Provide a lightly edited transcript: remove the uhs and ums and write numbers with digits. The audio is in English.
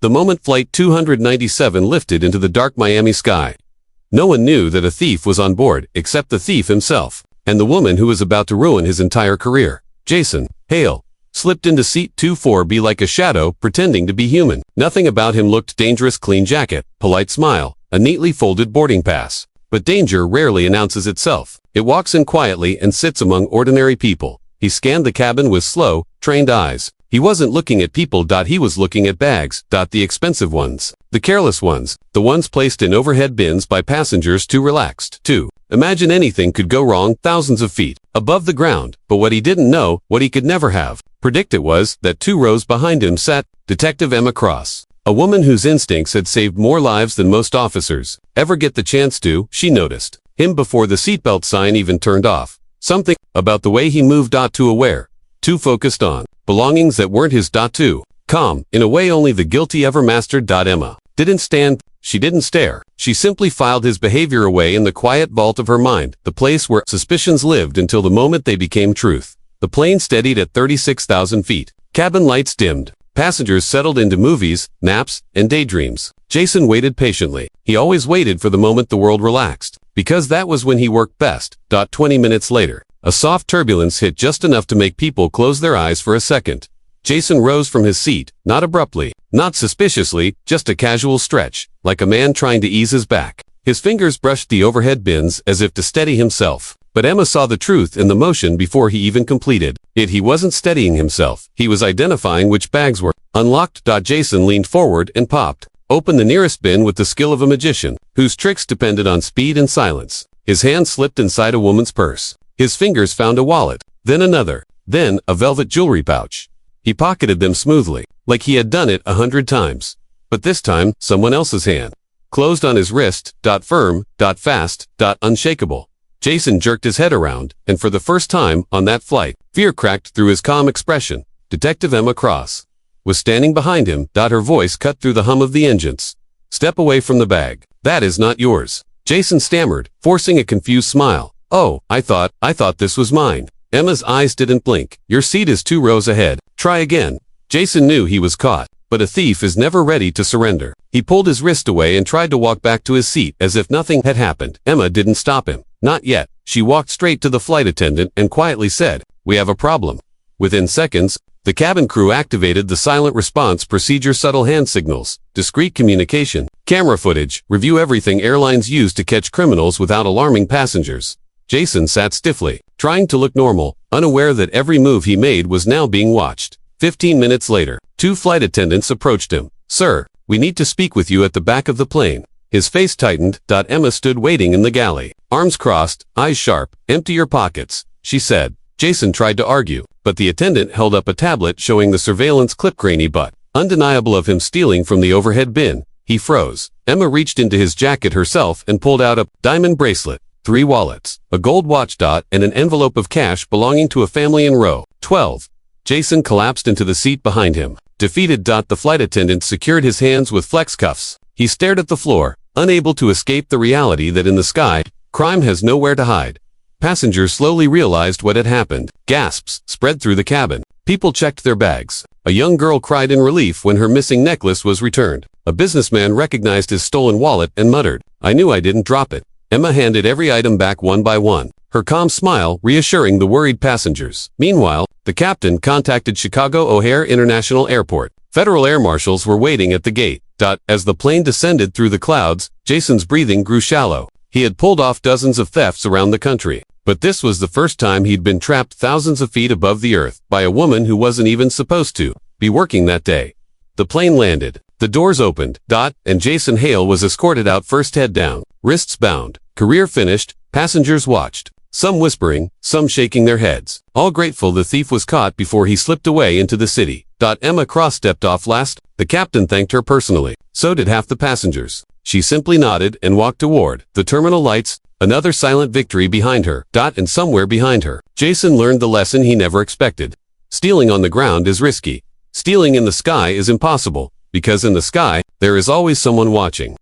The moment Flight 297 lifted into the dark Miami sky. No one knew that a thief was on board except the thief himself, and the woman who was about to ruin his entire career. Jason Hale slipped into seat 24B like a shadow, pretending to be human. Nothing about him looked dangerous. Clean jacket, polite smile, a neatly folded boarding pass. But danger rarely announces itself. It walks in quietly and sits among ordinary people. He scanned the cabin with slow, trained eyes. He wasn't looking at people. He was looking at bags. The expensive ones. The careless ones. The ones placed in overhead bins by passengers too relaxed to imagine anything could go wrong thousands of feet above the ground. But what he didn't know, what he could never have predicted, was that 2 rows behind him sat Detective Emma Cross. A woman whose instincts had saved more lives than most officers ever get the chance to. She noticed him before the seatbelt sign even turned off. Something about the way he moved. Too aware, too focused on belongings that weren't his. Too calm, in a way only the guilty ever mastered. Emma didn't stand, she didn't stare. She simply filed his behavior away in the quiet vault of her mind, the place where suspicions lived until the moment they became truth. The plane steadied at 36,000 feet. Cabin lights dimmed. Passengers settled into movies, naps, and daydreams. Jason waited patiently. He always waited for the moment the world relaxed, because that was when he worked best. 20 minutes later, a soft turbulence hit just enough to make people close their eyes for a second. Jason rose from his seat, not abruptly, not suspiciously, just a casual stretch, like a man trying to ease his back. His fingers brushed the overhead bins as if to steady himself. But Emma saw the truth in the motion before he even completed it. He wasn't steadying himself. He was identifying which bags were unlocked. Jason leaned forward and popped open the nearest bin with the skill of a magician, whose tricks depended on speed and silence. His hand slipped inside a woman's purse. His fingers found a wallet, then another, then a velvet jewelry pouch. He pocketed them smoothly, like he had done it 100 times. But this time, someone else's hand closed on his wrist. Firm, fast, unshakable. Jason jerked his head around, and for the first time on that flight, fear cracked through his calm expression. Detective Emma Cross was standing behind him. Her voice cut through the hum of the engines. Step away from the bag. That is not yours. Jason stammered, forcing a confused smile. Oh, I thought this was mine. Emma's eyes didn't blink. Your seat is 2 rows ahead. Try again. Jason knew he was caught, but a thief is never ready to surrender. He pulled his wrist away and tried to walk back to his seat as if nothing had happened. Emma didn't stop him. Not yet. She walked straight to the flight attendant and quietly said, "We have a problem." Within seconds, the cabin crew activated the silent response procedure. Subtle hand signals, discreet communication, camera footage, review everything airlines use to catch criminals without alarming passengers. Jason sat stiffly, trying to look normal, unaware that every move he made was now being watched. 15 minutes later, 2 flight attendants approached him. "Sir, we need to speak with you at the back of the plane." His face tightened. Emma stood waiting in the galley, arms crossed, eyes sharp. "Empty your pockets," she said. Jason tried to argue, but the attendant held up a tablet showing the surveillance clip. Grainy but undeniable of him stealing from the overhead bin. He froze. Emma reached into his jacket herself and pulled out a diamond bracelet, 3 wallets, a gold watch. And an envelope of cash belonging to a family in row 12. Jason collapsed into the seat behind him. Defeated. The flight attendant secured his hands with flex cuffs. He stared at the floor, unable to escape the reality that in the sky, crime has nowhere to hide. Passengers slowly realized what had happened. Gasps spread through the cabin. People checked their bags. A young girl cried in relief when her missing necklace was returned. A businessman recognized his stolen wallet and muttered, "I knew I didn't drop it." Emma handed every item back one by one, her calm smile reassuring the worried passengers. Meanwhile, the captain contacted Chicago O'Hare International Airport. Federal air marshals were waiting at the gate. As the plane descended through the clouds, Jason's breathing grew shallow. He had pulled off dozens of thefts around the country, but this was the first time he'd been trapped thousands of feet above the earth by a woman who wasn't even supposed to be working that day. The plane landed. The doors opened. And Jason Hale was escorted out, first head down, wrists bound. Career finished. Passengers watched, some whispering, some shaking their heads, all grateful the thief was caught before he slipped away into the city. Emma Cross stepped off last. The captain thanked her personally. So did half the passengers. She simply nodded and walked toward the terminal lights, another silent victory behind her. And somewhere behind her, Jason learned the lesson he never expected. Stealing on the ground is risky. Stealing in the sky is impossible, because in the sky, there is always someone watching.